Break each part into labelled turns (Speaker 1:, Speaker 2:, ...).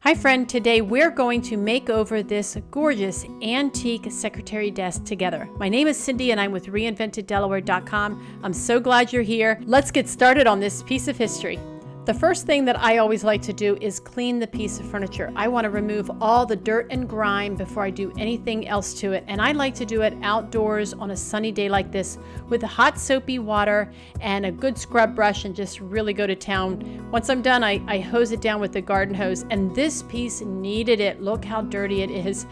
Speaker 1: Hi friend, today we're going to make over this gorgeous antique secretary desk together. My name is Cindy and I'm with ReinventedDelaware.com. I'm so glad you're here. Let's get started on this piece of history. The first thing that I always like to do is clean the piece of furniture. I want to remove all the dirt and grime before I do anything else to it. And I like to do it outdoors on a sunny day like this with hot soapy water and a good scrub brush and just really go to town. Once I'm done, I hose it down with the garden hose, and this piece needed it. Look how dirty it is.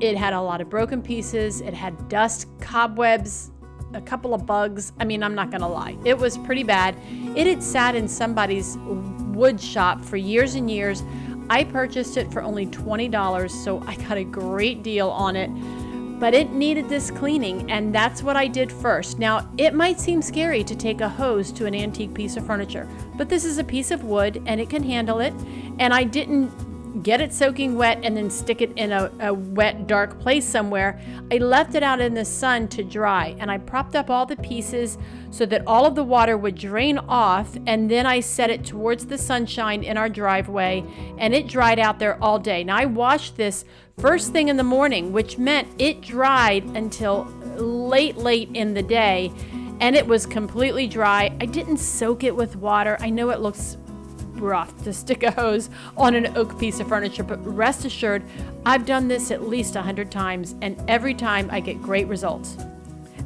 Speaker 1: It had a lot of broken pieces. It had dust, cobwebs, a couple of bugs. I mean, I'm not gonna lie, it was pretty bad. It had sat in somebody's wood shop for years and years. I purchased it for only $20, so I got a great deal on it, but it needed this cleaning, and that's what I did first. Now, it might seem scary to take a hose to an antique piece of furniture, but this is a piece of wood and it can handle it, and I didn't get it soaking wet and then stick it in a wet, dark place somewhere. I left it out in the sun to dry, and I propped up all the pieces so that all of the water would drain off, and then I set it towards the sunshine in our driveway, and it dried out there all day. Now, I washed this first thing in the morning, which meant it dried until late in the day, and it was completely dry. I didn't soak it with water. I know it looks rough to stick a hose on an oak piece of furniture, but rest assured, I've done this at least 100 times, and every time I get great results.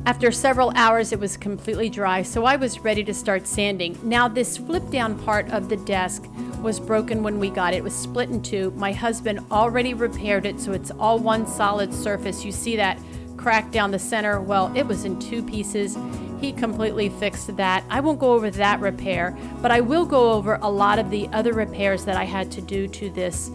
Speaker 1: After several hours, it was completely dry, so I was ready to start sanding. Now, this flip down part of the desk was broken when we got it. It was split in two. My husband already repaired it, so it's all one solid surface. You see that crack down the center? Well, it was in two pieces. He completely fixed that. I won't go over that repair, but I will go over a lot of the other repairs that I had to do to this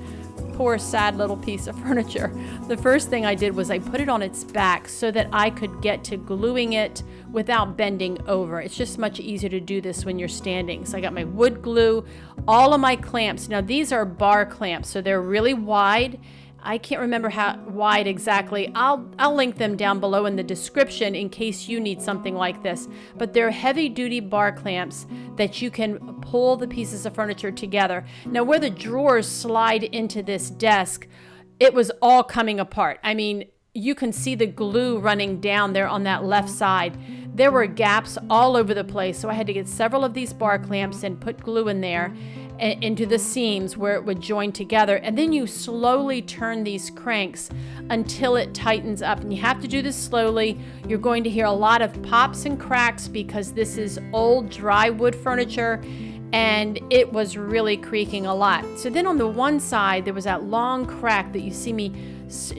Speaker 1: poor, sad little piece of furniture. The first thing I did was I put it on its back so that I could get to gluing it without bending over. It's just much easier to do this when you're standing. So I got my wood glue, all of my clamps. Now, these are bar clamps, so they're really wide. I can't remember how wide exactly. I'll link them down below in the description in case you need something like this. But they're heavy-duty bar clamps that you can pull the pieces of furniture together. Now, where the drawers slide into this desk, it was all coming apart. I mean, you can see the glue running down there on that left side. There were gaps all over the place, so I had to get several of these bar clamps and put glue in there into the seams where it would join together, and then you slowly turn these cranks until it tightens up, and you have to do this slowly. You're going to hear a lot of pops and cracks because this is old dry wood furniture, and it was really creaking a lot. So then on the one side there was that long crack that you see me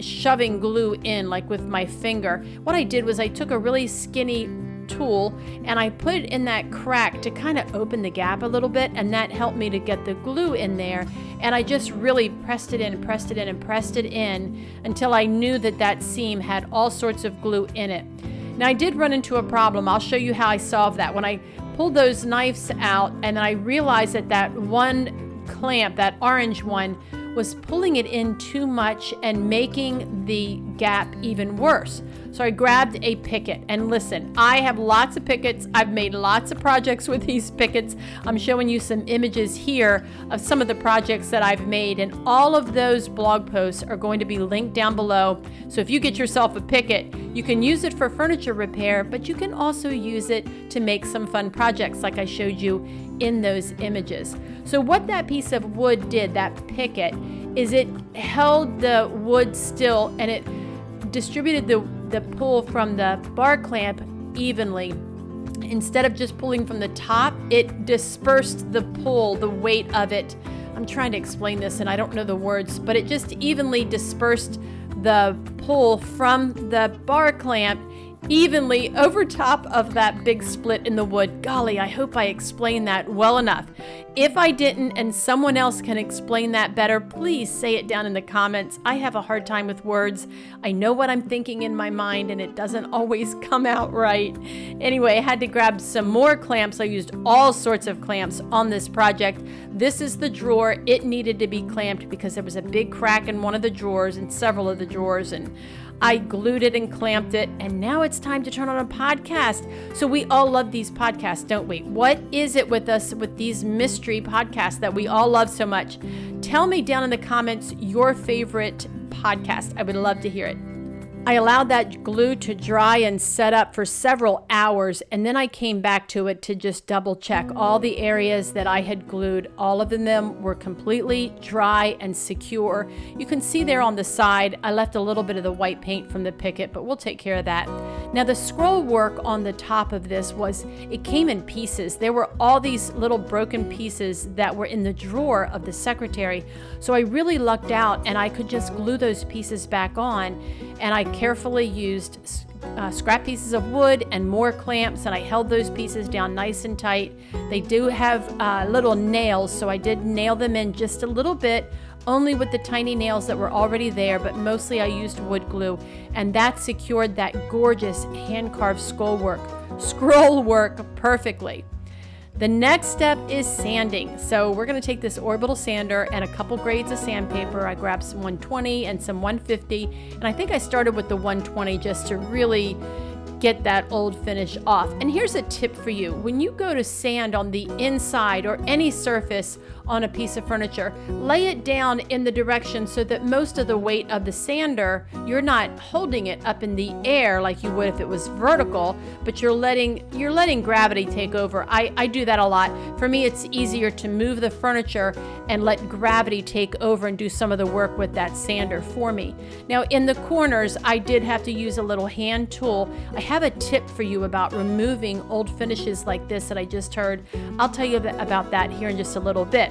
Speaker 1: shoving glue in, like with my finger. What I did was I took a really skinny tool and I put it in that crack to kind of open the gap a little bit, and that helped me to get the glue in there. And I just really pressed it in until I knew that that seam had all sorts of glue in it. Now, I did run into a problem. I'll show you how I solved that. When I pulled those knives out, and then I realized that that one clamp, that orange one, was pulling it in too much and making the gap even worse. So I grabbed a picket, and listen, I have lots of pickets. I've made lots of projects with these pickets. I'm showing you some images here of some of the projects that I've made, and all of those blog posts are going to be linked down below. So if you get yourself a picket, you can use it for furniture repair, but you can also use it to make some fun projects like I showed you in those images. So what that piece of wood did, that picket, is it held the wood still, and it distributed the pull from the bar clamp evenly. Instead of just pulling from the top, it dispersed the pull, the weight of it. I'm trying to explain this and I don't know the words, but it just evenly dispersed the pull from the bar clamp evenly over top of that big split in the wood. Golly, I hope I explained that well enough. If I didn't and someone else can explain that better, please say it down in the comments. I have a hard time with words. I know what I'm thinking in my mind and it doesn't always come out right. Anyway, I had to grab some more clamps. I used all sorts of clamps on this project. This is the drawer. It needed to be clamped because there was a big crack in one of the drawers and several of the drawers, and I glued it and clamped it, and now it's time to turn on a podcast. So we all love these podcasts, don't we? What is it with us with these mysteries history podcast that we all love so much. Tell me down in the comments your favorite podcast. I would love to hear it. I allowed that glue to dry and set up for several hours, and then I came back to it to just double check all the areas that I had glued. All of them were completely dry and secure. You can see there on the side, I left a little bit of the white paint from the picket, but we'll take care of that. Now the scroll work on the top of this it came in pieces. There were all these little broken pieces that were in the drawer of the secretary. So I really lucked out and I could just glue those pieces back on, and I carefully used scrap pieces of wood and more clamps, and I held those pieces down nice and tight. They do have little nails, so I did nail them in just a little bit, only with the tiny nails that were already there, but mostly I used wood glue, and that secured that gorgeous hand-carved scroll work perfectly. The next step is sanding. So we're going to take this orbital sander and a couple grades of sandpaper. I grabbed some 120 and some 150, and I think I started with the 120 just to really get that old finish off. And here's a tip for you. When you go to sand on the inside or any surface on a piece of furniture, lay it down in the direction so that most of the weight of the sander, you're not holding it up in the air like you would if it was vertical, but you're letting gravity take over. I do that a lot. For me, it's easier to move the furniture and let gravity take over and do some of the work with that sander for me. Now in the corners, I did have to use a little hand tool. I have a tip for you about removing old finishes like this that I just heard. I'll tell you about that here in just a little bit.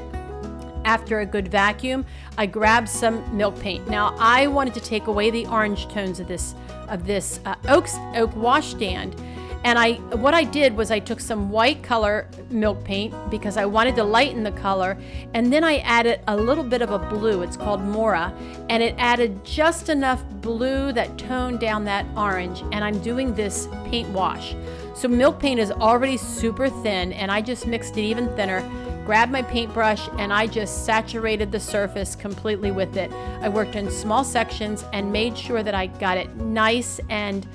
Speaker 1: After a good vacuum, I grabbed some milk paint. Now I wanted to take away the orange tones of this oak washstand, and what I did was I took some white color milk paint because I wanted to lighten the color, and then I added a little bit of a blue. It's called Mora, and it added just enough blue that toned down that orange, and I'm doing this paint wash. So milk paint is already super thin, and I just mixed it even thinner. Grabbed my paintbrush and I just saturated the surface completely with it. I worked in small sections and made sure that I got it nice and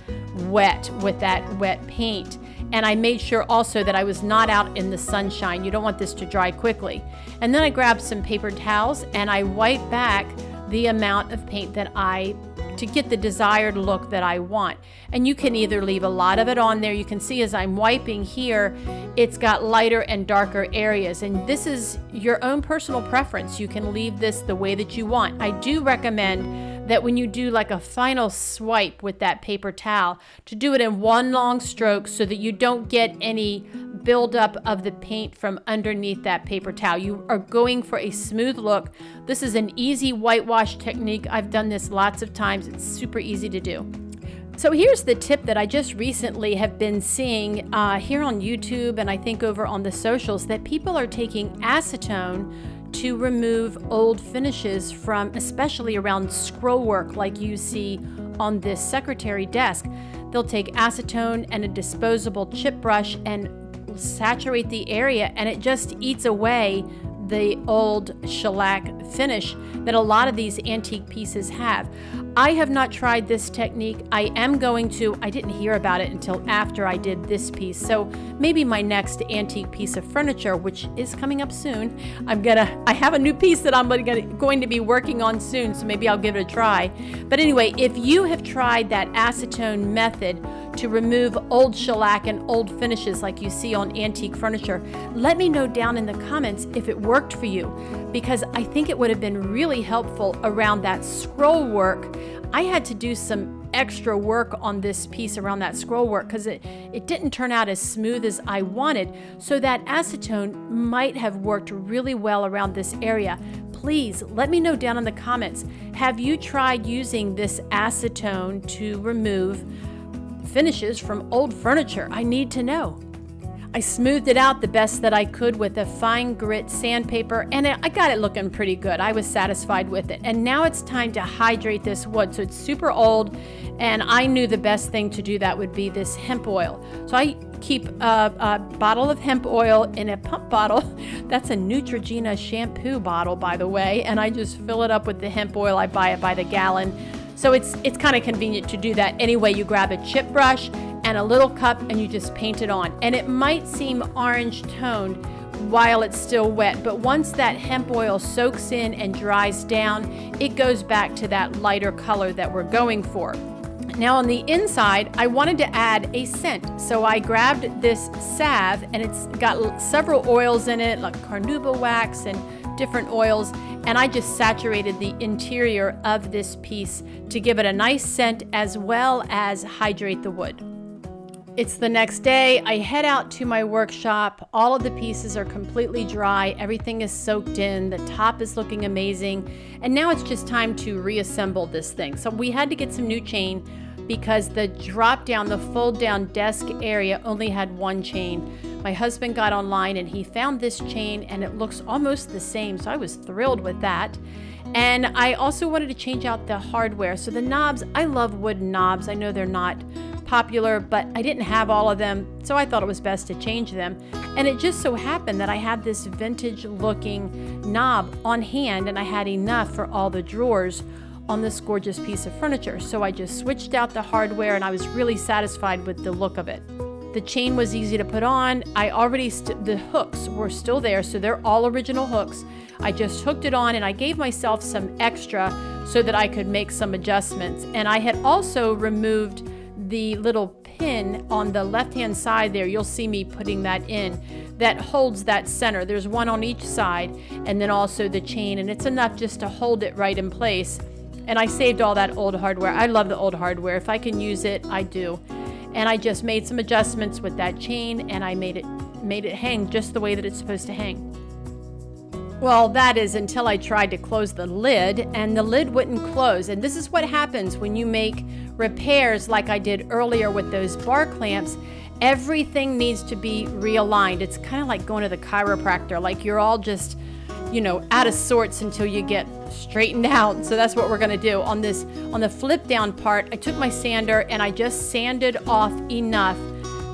Speaker 1: wet with that wet paint. And I made sure also that I was not out in the sunshine. You don't want this to dry quickly. And then I grabbed some paper towels and I wiped back the amount of paint to get the desired look that I want. And you can either leave a lot of it on there. You can see as I'm wiping here, it's got lighter and darker areas. And this is your own personal preference. You can leave this the way that you want. I do recommend that when you do like a final swipe with that paper towel, to do it in one long stroke so that you don't get any buildup of the paint from underneath that paper towel. You are going for a smooth look. This is an easy whitewash technique. I've done this lots of times. It's super easy to do. So here's the tip that I just recently have been seeing here on YouTube, and I think over on the socials, that people are taking acetone to remove old finishes from, especially around scroll work like you see on this secretary desk. They'll take acetone and a disposable chip brush and saturate the area, and it just eats away the old shellac finish that a lot of these antique pieces have. I have not tried this technique. I am going to. I didn't hear about it until after I did this piece. So maybe my next antique piece of furniture, which is coming up soon, I have a new piece that I'm going to be working on soon, so maybe I'll give it a try. But anyway, if you have tried that acetone method to remove old shellac and old finishes like you see on antique furniture, let me know down in the comments if it worked for you, because I think it would have been really helpful around that scroll work. I had to do some extra work on this piece around that scroll work because it didn't turn out as smooth as I wanted, so that acetone might have worked really well around this area. Please let me know down in the comments, have you tried using this acetone to remove finishes from old furniture? I need to know. I smoothed it out the best that I could with a fine grit sandpaper, and I got it looking pretty good. I was satisfied with it. And now it's time to hydrate this wood. So it's super old, and I knew the best thing to do that would be this hemp oil. So I keep a bottle of hemp oil in a pump bottle. That's a Neutrogena shampoo bottle, by the way, and I just fill it up with the hemp oil. I buy it by the gallon. So it's kind of convenient to do that. Anyway, you grab a chip brush and a little cup and you just paint it on. And it might seem orange toned while it's still wet, but once that hemp oil soaks in and dries down, it goes back to that lighter color that we're going for. Now on the inside, I wanted to add a scent. So I grabbed this salve, and it's got several oils in it, like carnauba wax and different oils, and I just saturated the interior of this piece to give it a nice scent as well as hydrate the wood. It's the next day. I head out to my workshop. All of the pieces are completely dry. Everything is soaked in. The top is looking amazing. And now it's just time to reassemble this thing. So we had to get some new chain because the drop down, the fold down desk area only had one chain. My husband got online and he found this chain and it looks almost the same. So I was thrilled with that. And I also wanted to change out the hardware. So the knobs, I love wooden knobs. I know they're not popular, but I didn't have all of them, so I thought it was best to change them. And it just so happened that I had this vintage looking knob on hand, and I had enough for all the drawers on this gorgeous piece of furniture. So I just switched out the hardware, and I was really satisfied with the look of it. The chain was easy to put on. The hooks were still there, so they're all original hooks. I just hooked it on, and I gave myself some extra so that I could make some adjustments. And I had also removed the little pin on the left-hand side there. You'll see me putting that in. That holds that center. There's one on each side, and then also the chain, and it's enough just to hold it right in place. And I saved all that old hardware. I love the old hardware. If I can use it, I do. And I just made some adjustments with that chain, and I made it hang just the way that it's supposed to hang. Well, that is until I tried to close the lid, and the lid wouldn't close. And this is what happens when you make repairs like I did earlier with those bar clamps. Everything needs to be realigned. It's kind of like going to the chiropractor, like you're all just, out of sorts until you get straightened out. So that's what we're going to do. On the flip down part, I took my sander and I just sanded off enough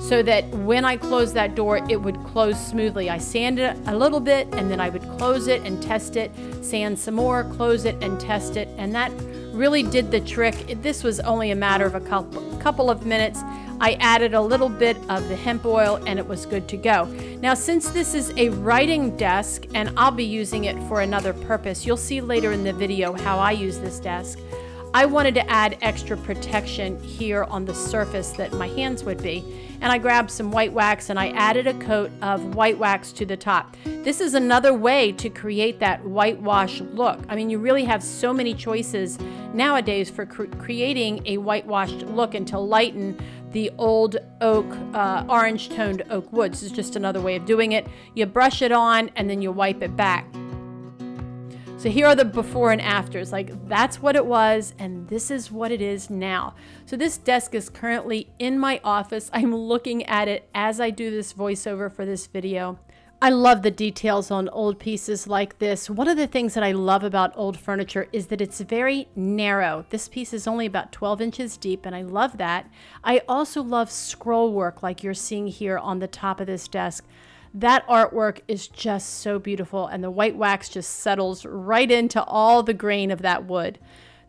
Speaker 1: so that when I closed that door, it would close smoothly. I sanded it a little bit, and then I would close it and test it, sand some more, close it and test it, and that really did the trick. This was only a matter of a couple of minutes. I added a little bit of the hemp oil, and it was good to go. Now, since this is a writing desk, and I'll be using it for another purpose, you'll see later in the video how I use this desk, I wanted to add extra protection here on the surface that my hands would be. And I grabbed some white wax and I added a coat of white wax to the top. This is another way to create that whitewash look. I mean, you really have so many choices nowadays for creating a whitewashed look and to lighten the old oak, orange toned oak wood. This is just another way of doing it. You brush it on and then you wipe it back. So here are the before and afters. Like, that's what it was, and this is what it is now. So this desk is currently in my office. I'm looking at it as I do this voiceover for this video. I love the details on old pieces like this. One of the things that I love about old furniture is that it's very narrow. This piece is only about 12 inches deep, and I love that. I also love scroll work like you're seeing here on the top of this desk. That artwork is just so beautiful, and the white wax just settles right into all the grain of that wood.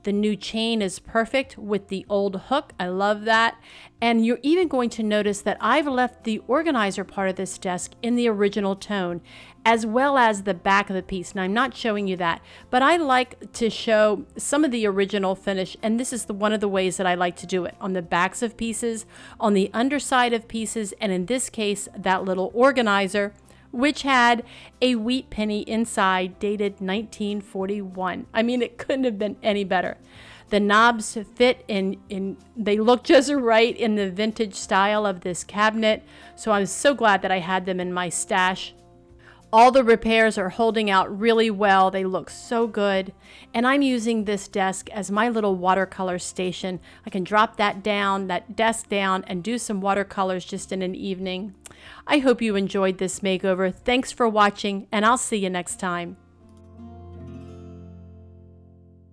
Speaker 1: The new chain is perfect with the old hook. I love that. And you're even going to notice that I've left the organizer part of this desk in the original tone, as well as the back of the piece. Now, I'm not showing you that, but I like to show some of the original finish, and this is one of the ways that I like to do it. On the backs of pieces, on the underside of pieces, and in this case, that little organizer, which had a wheat penny inside, dated 1941. I mean, it couldn't have been any better. The knobs fit in they look just right in the vintage style of this cabinet, so I'm so glad that I had them in my stash. All the repairs are holding out really well. They look so good. And I'm using this desk as my little watercolor station. I can drop that desk down, and do some watercolors just in an evening. I hope you enjoyed this makeover. Thanks for watching, and I'll see you next time.